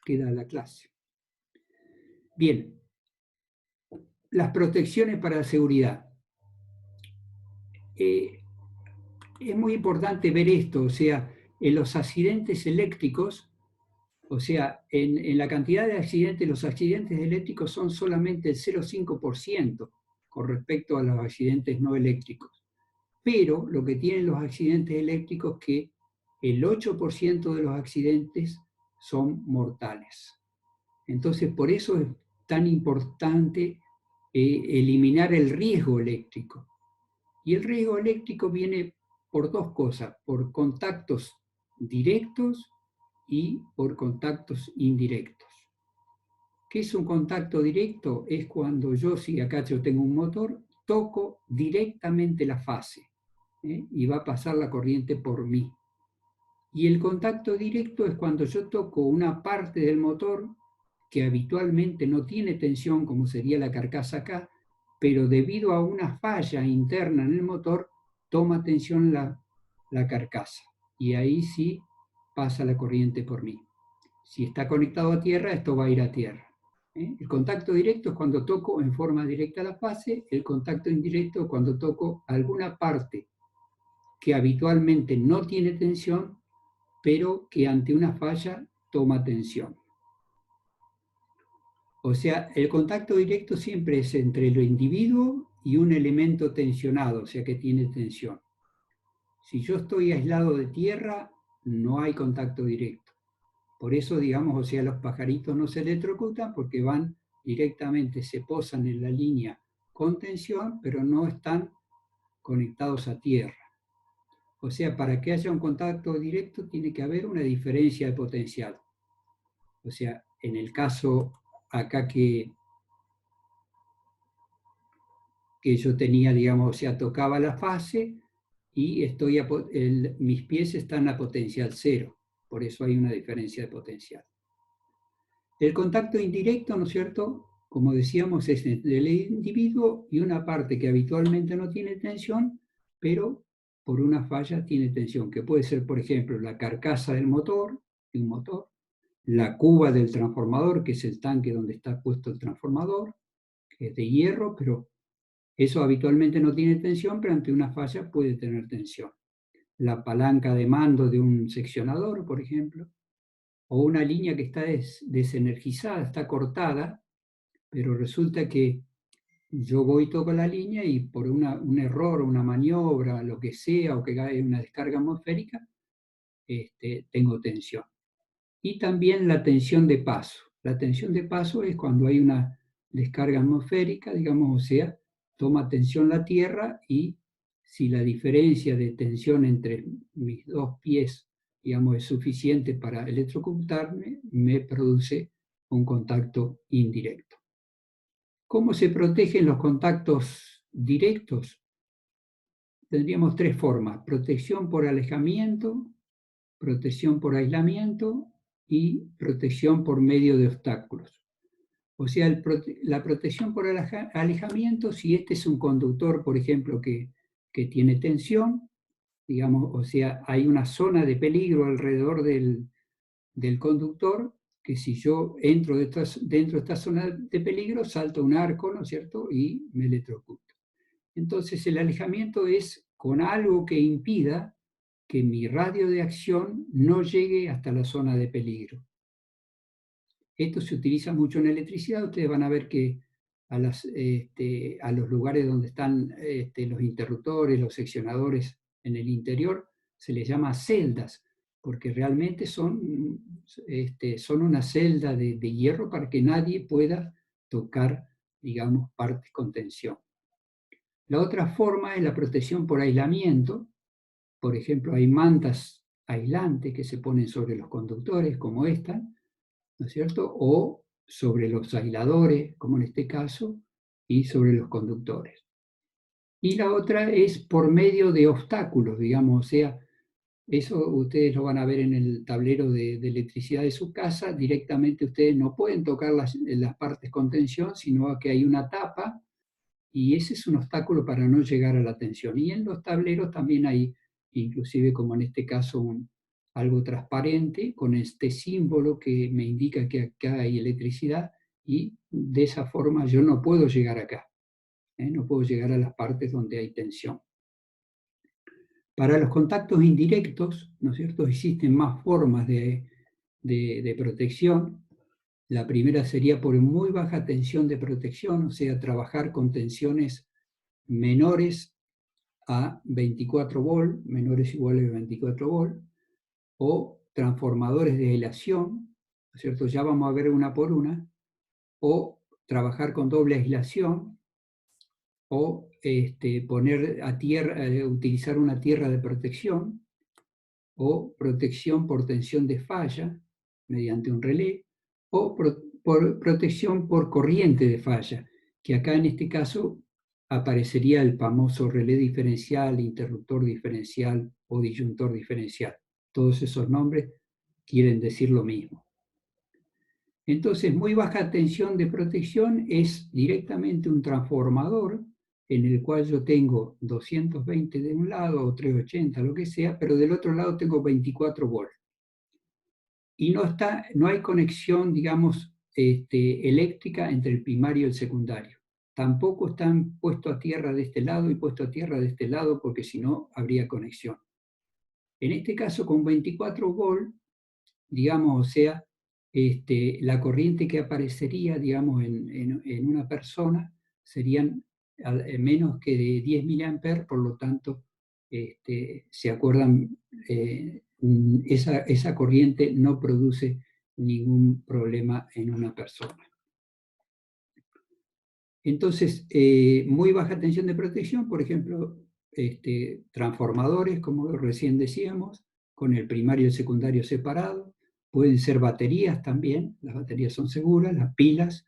que da la clase. Bien, las protecciones para la seguridad. Es muy importante ver esto, o sea, en los accidentes eléctricos, o sea, en la cantidad de accidentes, los accidentes eléctricos son solamente el 0,5% con respecto a los accidentes no eléctricos. Pero lo que tienen los accidentes eléctricos es que el 8% de los accidentes son mortales. Entonces, por eso es tan importante eliminar el riesgo eléctrico. Y el riesgo eléctrico viene por dos cosas, por contactos directos y por contactos indirectos. ¿Qué es un contacto directo? Es cuando yo, si acá yo tengo un motor, toco directamente la fase y va a pasar la corriente por mí. Y el contacto directo es cuando yo toco una parte del motor que habitualmente no tiene tensión, como sería la carcasa acá, pero debido a una falla interna en el motor, toma tensión la carcasa. Y ahí sí pasa la corriente por mí. Si está conectado a tierra, esto va a ir a tierra. El contacto directo es cuando toco en forma directa la fase, el contacto indirecto es cuando toco alguna parte que habitualmente no tiene tensión, pero que ante una falla toma tensión. O sea, el contacto directo siempre es entre el individuo y un elemento tensionado, o sea que tiene tensión. Si yo estoy aislado de tierra, no hay contacto directo. Por eso, digamos, o sea, los pajaritos no se electrocutan porque van directamente, se posan en la línea con tensión, pero no están conectados a tierra. O sea, para que haya un contacto directo tiene que haber una diferencia de potencial. O sea, en el caso acá que yo tenía, digamos, o sea, tocaba la fase y mis pies están a potencial cero. Por eso hay una diferencia de potencial. El contacto indirecto, ¿no es cierto? Como decíamos, es entre el individuo y una parte que habitualmente no tiene tensión, pero por una falla tiene tensión, que puede ser, por ejemplo, la carcasa del motor, de un motor, la cuba del transformador, que es el tanque donde está puesto el transformador, que es de hierro, pero eso habitualmente no tiene tensión, pero ante una falla puede tener tensión. La palanca de mando de un seccionador, por ejemplo, o una línea que está desenergizada, está cortada, pero resulta que yo voy y toco la línea y por un error, una maniobra, lo que sea, o que hay una descarga atmosférica, tengo tensión. Y también la tensión de paso. La tensión de paso es cuando hay una descarga atmosférica, digamos, o sea, toma tensión la Tierra y si la diferencia de tensión entre mis dos pies, digamos, es suficiente para electrocutarme, me produce un contacto indirecto. ¿Cómo se protegen los contactos directos? Tendríamos tres formas: protección por alejamiento, protección por aislamiento y protección por medio de obstáculos. O sea, la protección por alejamiento, si este es un conductor, por ejemplo, que tiene tensión, digamos, o sea, hay una zona de peligro alrededor del conductor, que si yo entro dentro de esta zona de peligro, salta un arco, ¿no es cierto?, y me electrocuto. Entonces, el alejamiento es con algo que impida que mi radio de acción no llegue hasta la zona de peligro. Esto se utiliza mucho en electricidad. Ustedes van a ver que a los lugares donde están los interruptores, los seccionadores en el interior, se les llama celdas, porque realmente son una celda de hierro para que nadie pueda tocar, digamos, partes con tensión. La otra forma es la protección por aislamiento. Por ejemplo, hay mantas aislantes que se ponen sobre los conductores, como esta, ¿no es cierto? O sobre los aisladores, como en este caso, y sobre los conductores. Y la otra es por medio de obstáculos, digamos, o sea, eso ustedes lo van a ver en el tablero de electricidad de su casa. Directamente ustedes no pueden tocar las partes con tensión, sino que hay una tapa, y ese es un obstáculo para no llegar a la tensión. Y en los tableros también hay, inclusive como en este caso, algo transparente con este símbolo que me indica que acá hay electricidad, y de esa forma yo no puedo llegar acá, no puedo llegar a las partes donde hay tensión. Para los contactos indirectos, ¿no es cierto?, existen más formas de protección. La primera sería por muy baja tensión de protección, o sea, trabajar con tensiones menores a 24 volt, menores o iguales a 24 volt, o transformadores de aislación, ¿no es cierto? Ya vamos a ver una por una, o trabajar con doble aislación, o poner a tierra, utilizar una tierra de protección, o protección por tensión de falla mediante un relé, o por protección por corriente de falla, que acá en este caso aparecería el famoso relé diferencial, interruptor diferencial o disyuntor diferencial. Todos esos nombres quieren decir lo mismo. Entonces, muy baja tensión de protección es directamente un transformador en el cual yo tengo 220 de un lado o 380, lo que sea, pero del otro lado tengo 24 volts. Y no hay conexión, digamos, eléctrica entre el primario y el secundario. Tampoco están puestos a tierra de este lado y puesto a tierra de este lado, porque si no, habría conexión. En este caso, con 24 volts, digamos, o sea, la corriente que aparecería, digamos, en una persona serían menos que de 10 mA, por lo tanto, se acuerdan, esa corriente no produce ningún problema en una persona. Entonces, muy baja tensión de protección, por ejemplo, transformadores, como recién decíamos, con el primario y el secundario separado. Pueden ser baterías también, las baterías son seguras, las pilas,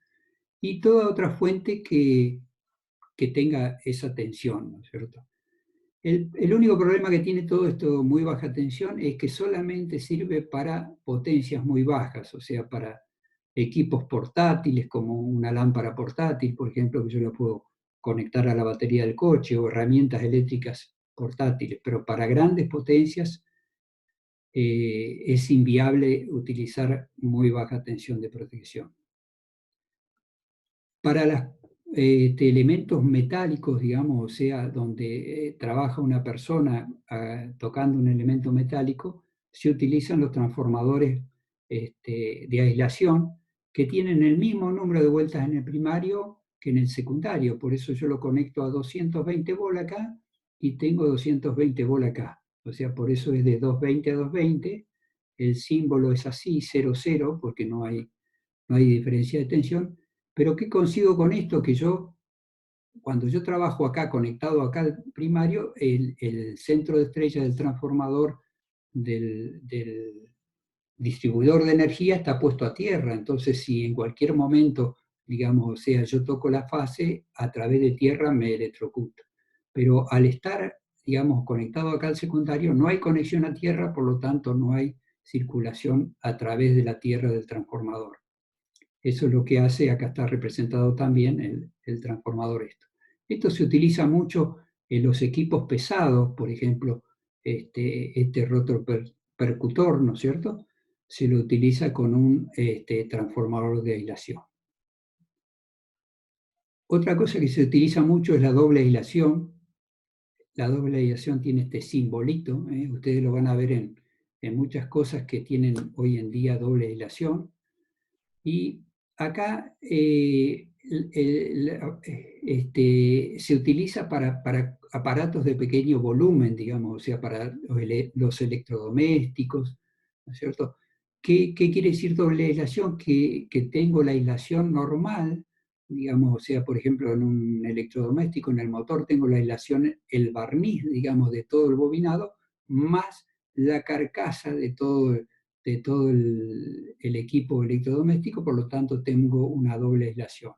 y toda otra fuente que tenga esa tensión, ¿no es cierto? El único problema que tiene todo esto muy baja tensión es que solamente sirve para potencias muy bajas, o sea, para equipos portátiles como una lámpara portátil, por ejemplo, que yo la puedo conectar a la batería del coche, o herramientas eléctricas portátiles, pero para grandes potencias es inviable utilizar muy baja tensión de protección. Para los elementos metálicos, digamos, o sea, donde trabaja una persona tocando un elemento metálico, se utilizan los transformadores de aislación, que tienen el mismo número de vueltas en el primario que en el secundario. Por eso yo lo conecto a 220 volt acá y tengo 220 volt acá. O sea, por eso es de 220 a 220. El símbolo es así, 00, porque no hay diferencia de tensión. Pero ¿qué consigo con esto? Que cuando yo trabajo acá, conectado acá al primario, el centro de estrella del transformador del distribuidor de energía está puesto a tierra. Entonces, si en cualquier momento, digamos, o sea, yo toco la fase, a través de tierra me electrocuto. Pero al estar, digamos, conectado acá al secundario, no hay conexión a tierra, por lo tanto no hay circulación a través de la tierra del transformador. Eso es lo que hace, acá está representado también el transformador esto. Esto se utiliza mucho en los equipos pesados, por ejemplo, este rotor-percutor, ¿no es cierto? Se lo utiliza con un transformador de aislación. Otra cosa que se utiliza mucho es la doble aislación. La doble aislación tiene este simbolito, ustedes lo van a ver en muchas cosas que tienen hoy en día doble aislación. Y acá se utiliza para aparatos de pequeño volumen, digamos, o sea, para los electrodomésticos, ¿no es cierto? ¿Qué quiere decir doble aislación? Que tengo la aislación normal, digamos, o sea, por ejemplo, en un electrodoméstico, en el motor, tengo la aislación, el barniz, digamos, de todo el bobinado, más la carcasa de todo el equipo electrodoméstico, por lo tanto tengo una doble aislación.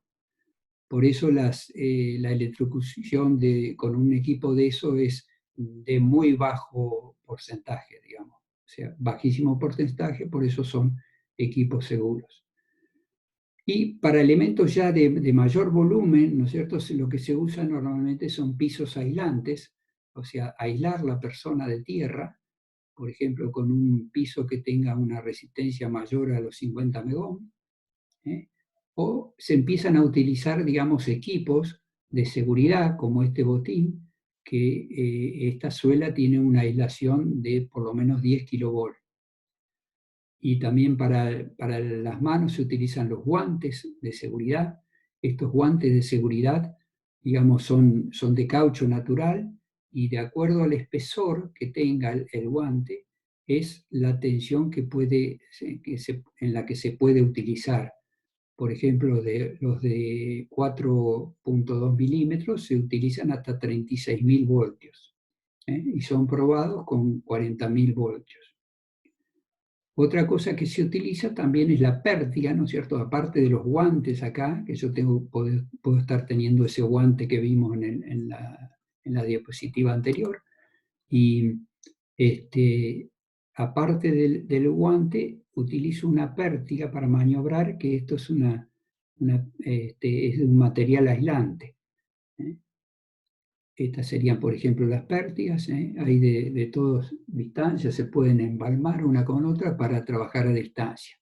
Por eso la electrocución con un equipo de eso es de muy bajo porcentaje, digamos. O sea, bajísimo porcentaje, por eso son equipos seguros. Y para elementos ya de mayor volumen, ¿no es cierto?, lo que se usa normalmente son pisos aislantes, o sea, aislar la persona de tierra, por ejemplo, con un piso que tenga una resistencia mayor a los 50 megón, o se empiezan a utilizar, digamos, equipos de seguridad, como este botín, que esta suela tiene una aislación de por lo menos 10 kilovolts. Y también para las manos se utilizan los guantes de seguridad. Estos guantes de seguridad, digamos, son de caucho natural y de acuerdo al espesor que tenga el guante, es la tensión en la que se puede utilizar. Por ejemplo, los de 4.2 milímetros se utilizan hasta 36.000 voltios, y son probados con 40.000 voltios. Otra cosa que se utiliza también es la pértiga, ¿no es cierto? Aparte de los guantes acá, que yo puedo estar teniendo ese guante que vimos en la diapositiva anterior, y aparte del guante, utilizo una pértiga para maniobrar, que esto es es un material aislante. Estas serían, por ejemplo, las pértigas. Hay de todas distancias, se pueden embalmar una con otra para trabajar a distancia.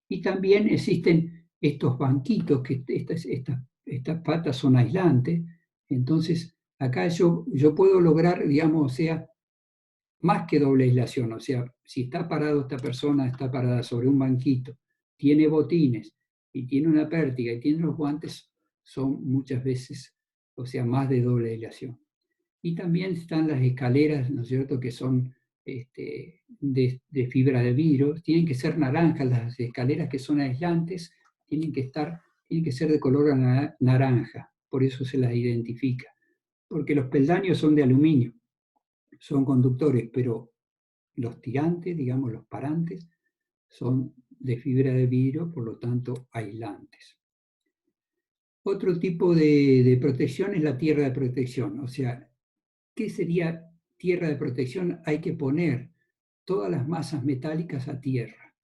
Y también existen estos banquitos, que estas patas son aislantes. Entonces, acá yo puedo lograr, digamos, o sea, más que doble aislación. O sea, si está parado esta persona, está parada sobre un banquito, tiene botines y tiene una pértiga y tiene los guantes, son muchas veces, o sea, más de doble aislación. Y también están las escaleras, ¿no es cierto?, que son de fibra de vidrio. Tienen que ser naranjas las escaleras, que son aislantes, tienen que ser de color naranja, por eso se las identifica. Porque los peldaños son de aluminio, son conductores, pero los tirantes, digamos, los parantes, son de fibra de vidrio, por lo tanto, aislantes. Otro tipo de protección es la tierra de protección. O sea, ¿qué sería tierra de protección? Hay que poner todas las masas metálicas a tierra.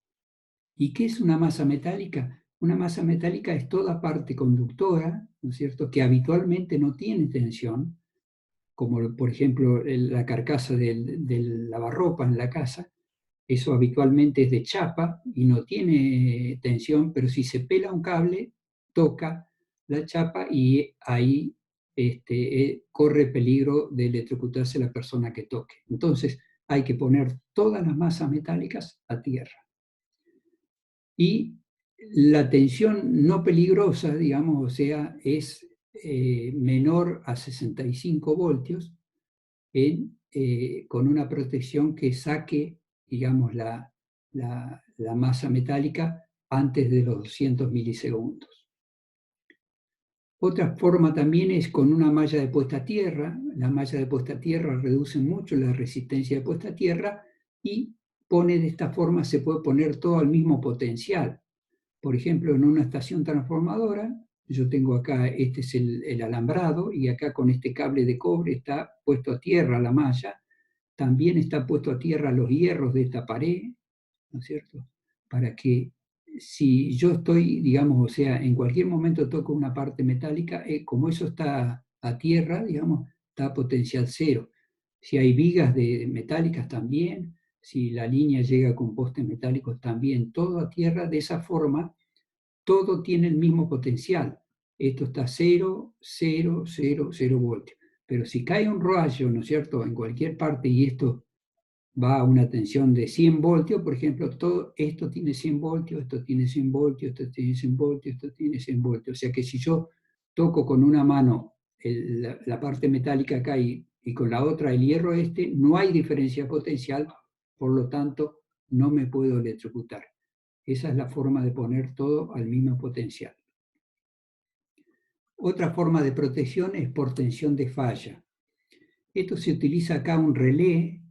¿Y qué es una masa metálica? Una masa metálica es toda parte conductora, ¿no es cierto?, que habitualmente no tiene tensión, como por ejemplo la carcasa del lavarropa en la casa. Eso habitualmente es de chapa y no tiene tensión, pero si se pela un cable, toca la chapa y ahí corre peligro de electrocutarse la persona que toque. Entonces hay que poner todas las masas metálicas a tierra. Y la tensión no peligrosa, digamos, o sea, es menor a 65 voltios con una protección que saque, digamos, la masa metálica antes de los 200 milisegundos. Otra forma también es con una malla de puesta a tierra. La malla de puesta a tierra reduce mucho la resistencia de puesta a tierra y de esta forma se puede poner todo al mismo potencial. Por ejemplo, en una estación transformadora, yo tengo acá, este es el alambrado, y acá con este cable de cobre está puesto a tierra la malla. También está puesto a tierra los hierros de esta pared, ¿no es cierto? Para que si yo estoy, digamos, o sea, en cualquier momento toco una parte metálica, como eso está a tierra, digamos, está a potencial cero. Si hay vigas metálicas también, si la línea llega con postes metálicos también, todo a tierra. De esa forma, todo tiene el mismo potencial. Esto está 0, 0, 0, 0 voltios. Pero si cae un rayo, ¿no es cierto?, en cualquier parte, y esto va a una tensión de 100 voltios, por ejemplo, todo esto tiene 100 voltios, esto tiene 100 voltios, esto tiene 100 voltios, esto tiene 100 voltios. O sea que si yo toco con una mano la parte metálica acá y con la otra el hierro no hay diferencia potencial, por lo tanto no me puedo electrocutar. Esa es la forma de poner todo al mismo potencial. Otra forma de protección es por tensión de falla. Esto se utiliza acá un relé,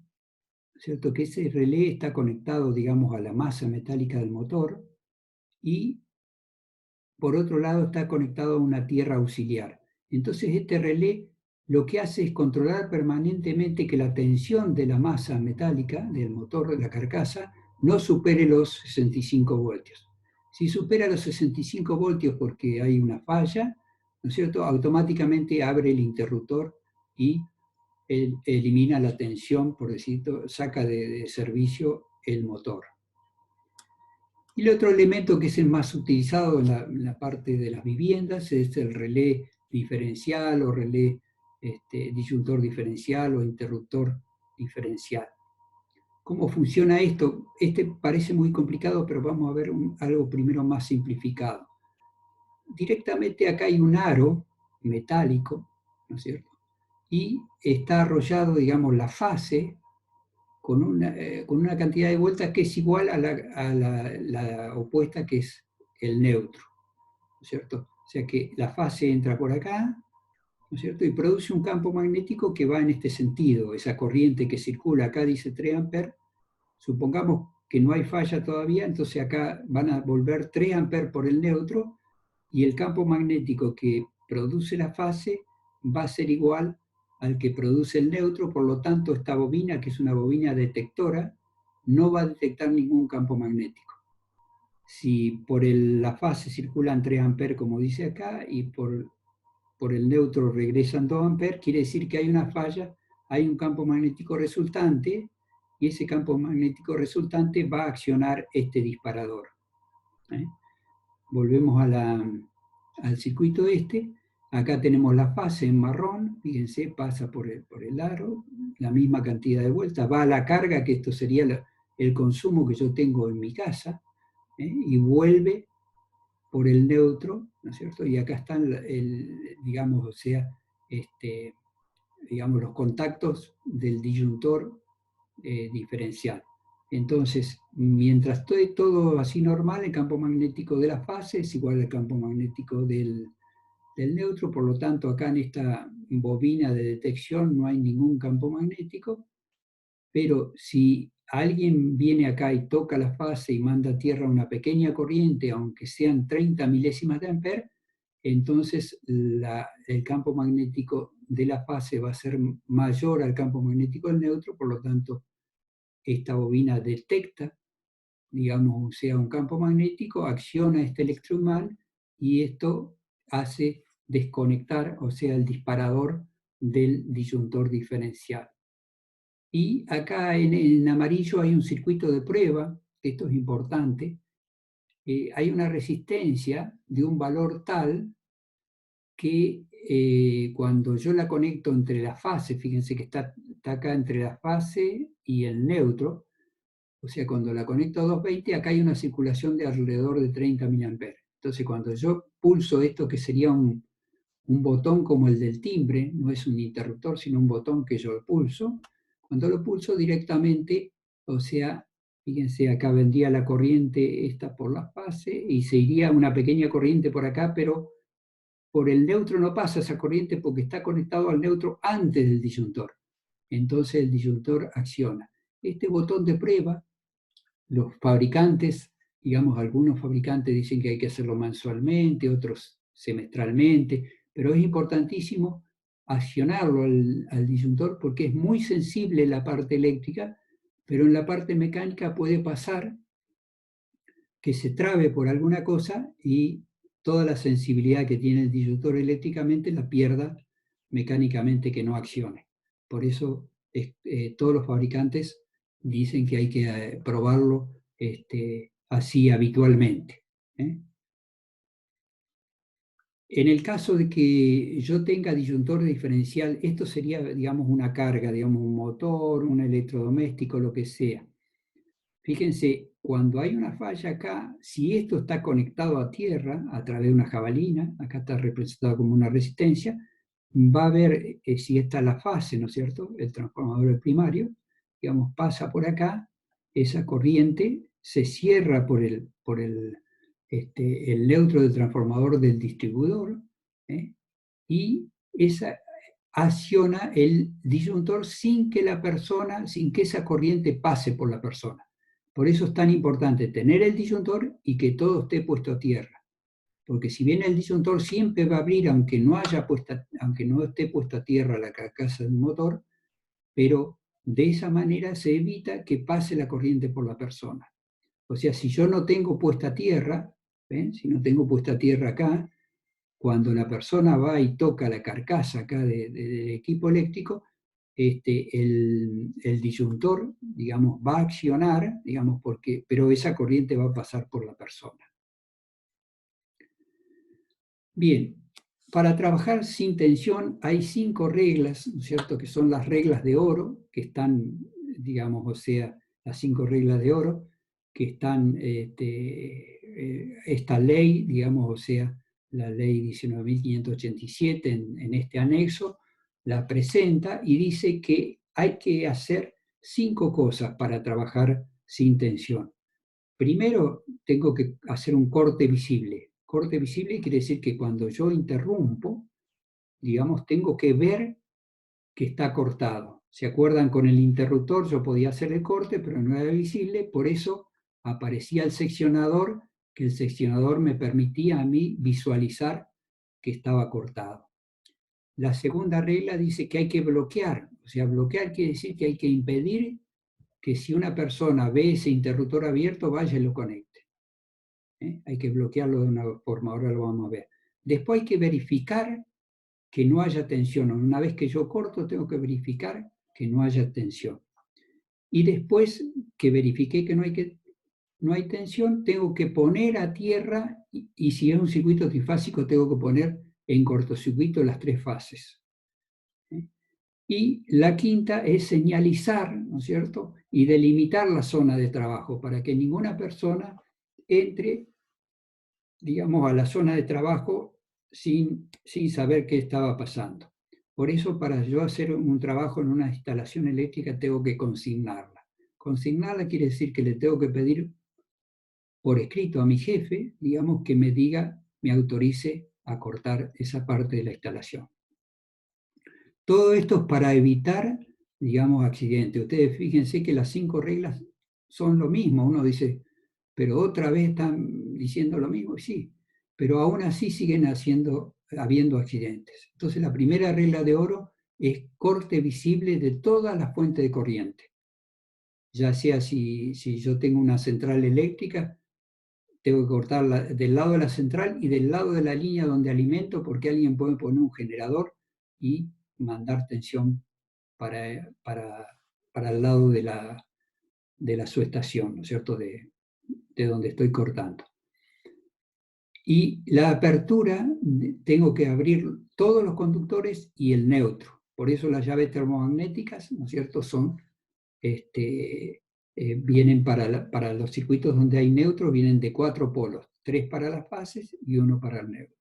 ¿cierto? Que ese relé está conectado, digamos, a la masa metálica del motor, y por otro lado está conectado a una tierra auxiliar. Entonces este relé lo que hace es controlar permanentemente que la tensión de la masa metálica del motor de la carcasa no supere los 65 voltios. Si supera los 65 voltios porque hay una falla, ¿no es cierto?, automáticamente abre el interruptor y elimina la tensión, por decirlo, saca de servicio el motor. Y el otro elemento que es el más utilizado en la parte de las viviendas es el relé diferencial o relé disyuntor diferencial o interruptor diferencial. ¿Cómo funciona esto? Este parece muy complicado, pero vamos a ver algo primero más simplificado. Directamente acá hay un aro metálico, ¿no es cierto? Y está arrollado, digamos, la fase con una cantidad de vueltas que es igual a la opuesta, que es el neutro, ¿no es cierto? O sea que la fase entra por acá, ¿no es cierto? Y produce un campo magnético que va en este sentido. Esa corriente que circula acá dice 3 amperes. Supongamos que no hay falla todavía, entonces acá van a volver 3 amperes por el neutro, y el campo magnético que produce la fase va a ser igual al que produce el neutro. Por lo tanto, esta bobina, que es una bobina detectora, no va a detectar ningún campo magnético. Si por la fase circulan 3 amperes, como dice acá, y por el neutro regresan 2 amperes, quiere decir que hay una falla, hay un campo magnético resultante, y ese campo magnético resultante va a accionar este disparador. Volvemos al circuito este. Acá tenemos la fase en marrón, fíjense, pasa por el aro, la misma cantidad de vueltas, va a la carga, que esto sería el consumo que yo tengo en mi casa, y vuelve por el neutro, ¿no es cierto? Y acá están, digamos, o sea, digamos, los contactos del disyuntor diferencial. Entonces, mientras esté todo así normal, el campo magnético de la fase es igual al campo magnético del neutro. Por lo tanto, acá en esta bobina de detección no hay ningún campo magnético, pero si alguien viene acá y toca la fase y manda a tierra una pequeña corriente, aunque sean 30 milésimas de amper, entonces el campo magnético de la fase va a ser mayor al campo magnético del neutro. Por lo tanto, esta bobina detecta, digamos, sea un campo magnético, acciona este electroimán, y esto hace desconectar, o sea, el disparador del disyuntor diferencial. Y acá en amarillo hay un circuito de prueba, que esto es importante. Hay una resistencia de un valor tal que cuando yo la conecto entre la fase, fíjense que está acá entre la fase y el neutro, o sea, cuando la conecto a 220, acá hay una circulación de alrededor de 30 mA. Entonces, cuando yo pulso esto, que sería un botón como el del timbre, no es un interruptor, sino un botón que yo pulso, cuando lo pulso directamente, o sea, fíjense, acá vendría la corriente esta por la fase, y se iría una pequeña corriente por acá, pero por el neutro no pasa esa corriente porque está conectado al neutro antes del disyuntor. Entonces el disyuntor acciona. Este botón de prueba, los fabricantes, digamos, algunos fabricantes dicen que hay que hacerlo mensualmente, otros semestralmente, pero es importantísimo accionarlo al disyuntor porque es muy sensible en la parte eléctrica, pero en la parte mecánica puede pasar que se trabe por alguna cosa y toda la sensibilidad que tiene el disyuntor eléctricamente la pierda mecánicamente, que no accione. Por eso todos los fabricantes dicen que hay que probarlo así habitualmente. En el caso de que yo tenga disyuntor diferencial, esto sería, digamos, una carga, digamos, un motor, un electrodoméstico, lo que sea. Fíjense, cuando hay una falla acá, si esto está conectado a tierra a través de una jabalina, acá está representado como una resistencia, va a ver si esta es la fase, ¿no es cierto? El transformador primario, digamos, pasa por acá, esa corriente se cierra el neutro del transformador del distribuidor, y esa acciona el disyuntor sin que sin que esa corriente pase por la persona. Por eso es tan importante tener el disyuntor y que todo esté puesto a tierra. Porque si bien el disyuntor siempre va a abrir, aunque no esté puesta a tierra la carcasa del motor, pero de esa manera se evita que pase la corriente por la persona. O sea, si yo no tengo puesta a tierra, ¿ven? Si no tengo puesta a tierra acá, cuando la persona va y toca la carcasa acá del equipo eléctrico, el disyuntor, digamos, va a accionar, digamos, pero esa corriente va a pasar por la persona. Bien, para trabajar sin tensión hay 5 reglas, ¿no es cierto?, que son las reglas de oro, que están, digamos, o sea, las 5 reglas de oro, que están, esta ley, digamos, o sea, la ley 19.587 en este anexo, la presenta y dice que hay que hacer 5 cosas para trabajar sin tensión. Primero, tengo que hacer un corte visible. Corte visible quiere decir que cuando yo interrumpo, digamos, tengo que ver que está cortado. ¿Se acuerdan? Con el interruptor yo podía hacer el corte, pero no era visible, por eso aparecía el seccionador, que el seccionador me permitía a mí visualizar que estaba cortado. La segunda regla dice que hay que bloquear, o sea, bloquear quiere decir que hay que impedir que si una persona ve ese interruptor abierto, vaya y lo conecte. Hay que bloquearlo de una forma, ahora lo vamos a ver. Después hay que verificar que no haya tensión. Una vez que yo corto, tengo que verificar que no haya tensión. Y después que verifiqué que no hay tensión, tengo que poner a tierra, y si es un circuito trifásico, tengo que poner en cortocircuito las 3 fases. Y la quinta es señalizar, ¿no es cierto?, y delimitar la zona de trabajo para que ninguna persona entre, digamos, a la zona de trabajo sin saber qué estaba pasando. Por eso, para yo hacer un trabajo en una instalación eléctrica, tengo que consignarla. Consignarla quiere decir que le tengo que pedir por escrito a mi jefe, digamos, que me diga, me autorice a cortar esa parte de la instalación. Todo esto es para evitar, digamos, accidentes. Ustedes fíjense que las 5 reglas son lo mismo. Uno dice, pero otra vez están diciendo lo mismo. Sí, pero aún así siguen habiendo accidentes. Entonces la primera regla de oro es corte visible de todas las fuentes de corriente. Ya sea si yo tengo una central eléctrica, tengo que cortarla del lado de la central y del lado de la línea donde alimento, porque alguien puede poner un generador y mandar tensión para el lado de la subestación, ¿no es cierto?, de donde estoy cortando. Y la apertura, tengo que abrir todos los conductores y el neutro. Por eso las llaves termomagnéticas, ¿no es cierto?, vienen para los circuitos donde hay neutro, vienen de 4 polos, 3 para las fases y 1 para el neutro.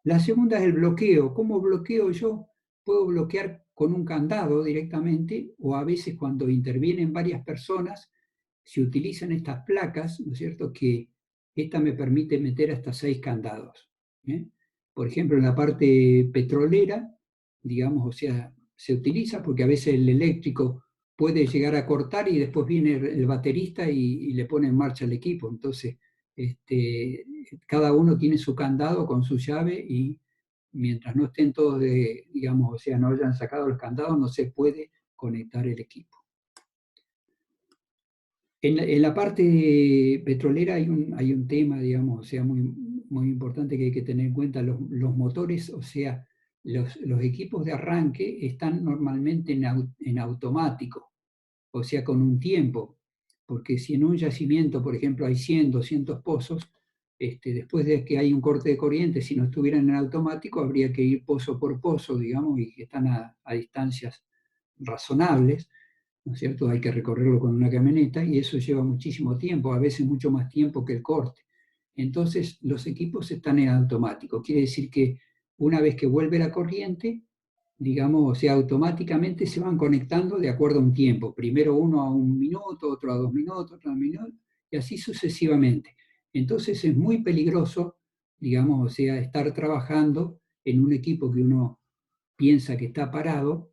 La segunda es el bloqueo. ¿Cómo bloqueo yo? Puedo bloquear con un candado directamente, o a veces cuando intervienen varias personas, se utilizan estas placas, ¿no es cierto?, que esta me permite meter hasta 6 candados. Por ejemplo, en la parte petrolera, digamos, o sea, se utiliza porque a veces el eléctrico puede llegar a cortar y después viene el baterista y le pone en marcha el equipo. Entonces, cada uno tiene su candado con su llave, y mientras no estén todos, digamos, o sea, no hayan sacado los candados, no se puede conectar el equipo. En la parte petrolera hay un tema, digamos, o sea, muy, muy importante que hay que tener en cuenta. Los motores, o sea, los equipos de arranque están normalmente en automático, o sea, con un tiempo, porque si en un yacimiento, por ejemplo, hay 100, 200 pozos, después de que hay un corte de corriente, si no estuvieran en automático, habría que ir pozo por pozo, digamos, y que están a distancias razonables, ¿no es cierto? Hay que recorrerlo con una camioneta y eso lleva muchísimo tiempo, a veces mucho más tiempo que el corte. Entonces, los equipos están en automático. Quiere decir que una vez que vuelve la corriente, digamos, o sea, automáticamente se van conectando de acuerdo a un tiempo. Primero uno a 1 minuto, otro a 2 minutos, otro a 1 minuto, y así sucesivamente. Entonces es muy peligroso, digamos, o sea, estar trabajando en un equipo que uno piensa que está parado,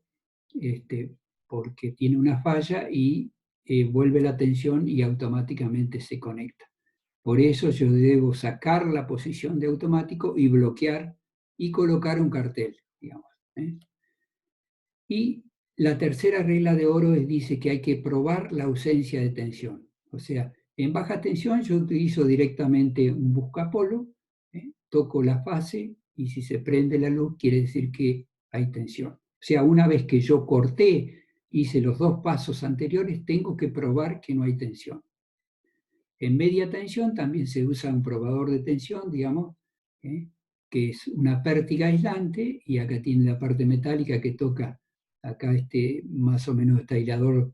porque tiene una falla y vuelve la tensión y automáticamente se conecta. Por eso yo debo sacar la posición de automático y bloquear y colocar un cartel, digamos. Y la tercera regla de oro dice que hay que probar la ausencia de tensión. O sea, en baja tensión yo utilizo directamente un buscapolo, toco la fase y si se prende la luz quiere decir que hay tensión. sea, una vez que yo corté, hice los 2 pasos anteriores, tengo que probar que no hay tensión. En media tensión también se usa un probador de tensión, digamos, que es una pértiga aislante, y acá tiene la parte metálica que toca, acá más o menos este aislador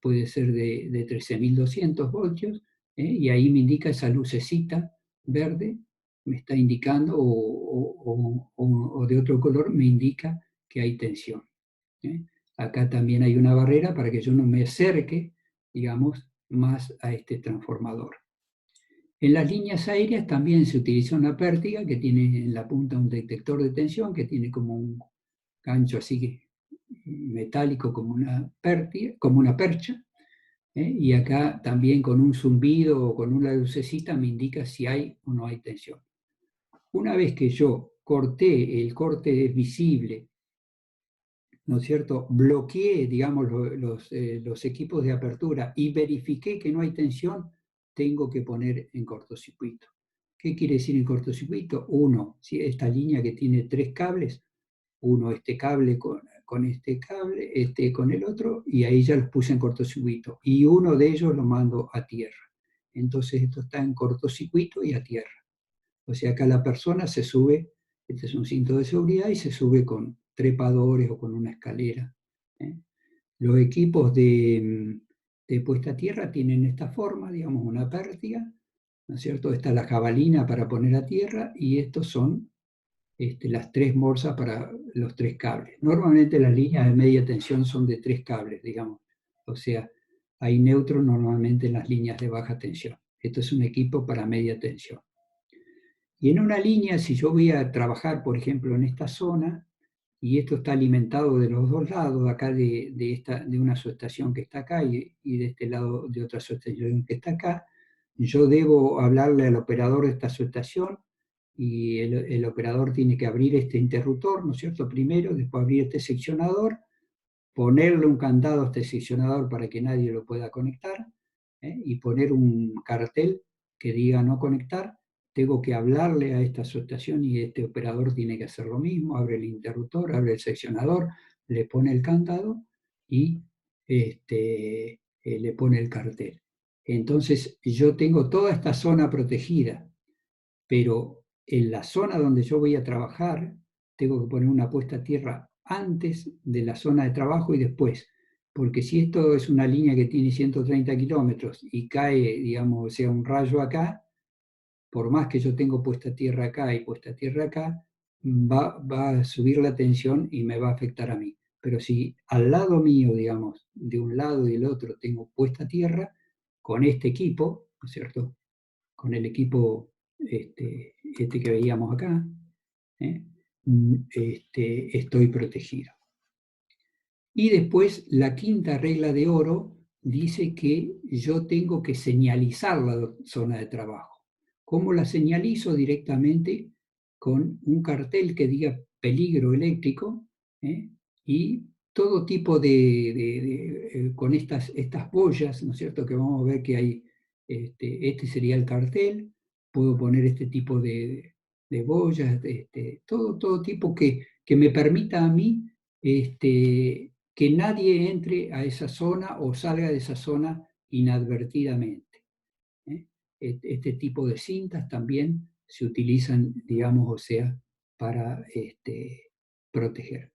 puede ser de 13.200 voltios, y ahí me indica esa lucecita verde, me está indicando, o de otro color me indica que hay tensión. Acá también hay una barrera para que yo no me acerque, digamos, más a este transformador. En las líneas aéreas también se utiliza una pértiga que tiene en la punta un detector de tensión, que tiene como un gancho así metálico, como una pértiga, como una percha, y acá también con un zumbido o con una lucecita me indica si hay o no hay tensión. Una vez que yo corté, el corte es visible, ¿no es cierto? Bloqueé, digamos, los equipos de apertura y verifiqué que no hay tensión, tengo que poner en cortocircuito. ¿Qué quiere decir en cortocircuito? Uno, si esta línea que tiene 3 cables, uno este cable con este cable, este con el otro, y ahí ya los puse en cortocircuito. Y uno de ellos lo mando a tierra. Entonces esto está en cortocircuito y a tierra. O sea, acá la persona se sube, este es un cinto de seguridad, y se sube con trepadores o con una escalera. ¿eh? Los equipos de puesta a tierra tienen esta forma, digamos, una pértiga, ¿no es cierto? Esta es la jabalina para poner a tierra, y estos son las 3 morsas para los 3 cables. Normalmente las líneas de media tensión son de 3 cables, digamos. O sea, hay neutro normalmente en las líneas de baja tensión. Esto es un equipo para media tensión. Y en una línea, si yo voy a trabajar, por ejemplo, en esta zona, y esto está alimentado de los 2 lados, acá de una subestación que está acá, y de este lado de otra subestación que está acá, yo debo hablarle al operador de esta subestación, y el operador tiene que abrir este interruptor, ¿no es cierto? Primero, después abrir este seccionador, ponerle un candado a este seccionador para que nadie lo pueda conectar, y poner un cartel que diga no conectar. Tengo que hablarle a esta subestación, y este operador tiene que hacer lo mismo, abre el interruptor, abre el seccionador, le pone el candado y le pone el cartel. Entonces yo tengo toda esta zona protegida, pero en la zona donde yo voy a trabajar, tengo que poner una puesta a tierra antes de la zona de trabajo y después, porque si esto es una línea que tiene 130 kilómetros y cae, digamos, o sea, un rayo acá, por más que yo tengo puesta a tierra acá y puesta a tierra acá, va a subir la tensión y me va a afectar a mí. Pero si al lado mío, digamos, de un lado y del otro tengo puesta a tierra, con este equipo, ¿no es cierto? Con el equipo que veíamos acá, ¿eh? Estoy protegido. Y después la quinta regla de oro dice que yo tengo que señalizar la zona de trabajo. ¿Cómo la señalizo? Directamente con un cartel que diga peligro eléctrico, ¿eh? Y todo tipo con estas boyas, ¿no es cierto? Que vamos a ver que hay, este sería el cartel, puedo poner este tipo de boyas, todo tipo que me permita a mí que nadie entre a esa zona o salga de esa zona inadvertidamente. ¿eh? Este tipo de cintas también se utilizan, digamos, o sea, para proteger.